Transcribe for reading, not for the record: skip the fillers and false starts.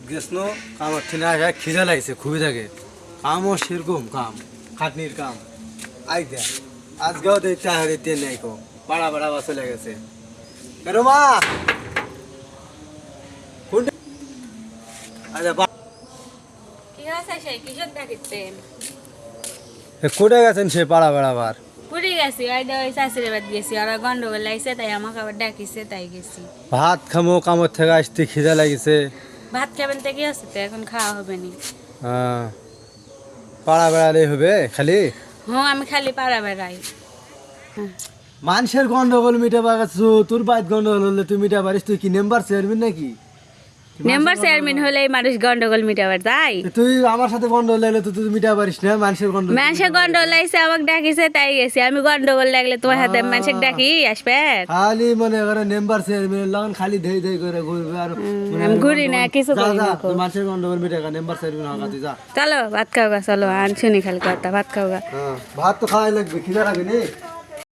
গেছনো কাম হচ্ছে না খিদা লাগছে খুবই থাকে কামও সেরকম কাম খাটনির কাম আই দেখ আজকেও দেখতে হারিতে নেই কো পাড়া পাড়া বাসে লেগেছে কেন মা কোনটা আচ্ছা কি হয়েছে সেই কিশোর ডাকিতেন কোথায় গেছেন সে পাড়া বেড়াবার পুরি গেছি ওই শাশুড়ি বাদ গেছি ওরা গন্ডগোল লাগছে তাই আমাকে আবার ডাকিছে তাই গেছি ভাত খামো কামর থেকে আসতে খিদা লাগিছে ভাত খাবেন তো কি হচ্ছে তো এখন খাওয়া হবে নি পাড়া বেড়ালে হবে খালি হ্যাঁ আমি খালি পাড়া বেড়াই মানুষের গন্ডগোল মিটাবা গেছো তোর বাইত গন্ডগোল হলে তুই মিটা পারিস তুই কি মেম্বার চেয়ারম্যান নাকি মেম্বার চেয়ারম্যান হলে মানুষ গন্ডগোল মিটাবার তাই তুই আমার সাথে গন্ডগোল লাগলে তো তুই মিটা পারিস না মানুষের গন্ডগোল মানুষের গন্ডগোল লাগছে আমাকে ডাকিছে তাই গেছি আমি গন্ডগোল লাগলে তোমার হাতে মানুষের ডাকি আসবে খালি মনে করে মেম্বার চেয়ারম্যান লাগন খালি ধেই ধেই করে ঘুরবে আর আমি ঘুরি না কিছু করি না তুই মানুষের গন্ডগোল মিটা মেম্বার চেয়ারম্যান হাঁকা তুই যা চলো ভাত খাওগা চলো আন শুনি খালি কথা ভাত খাওগা ভাত তো খাওয়াই লাগবে খিদা লাগবে নি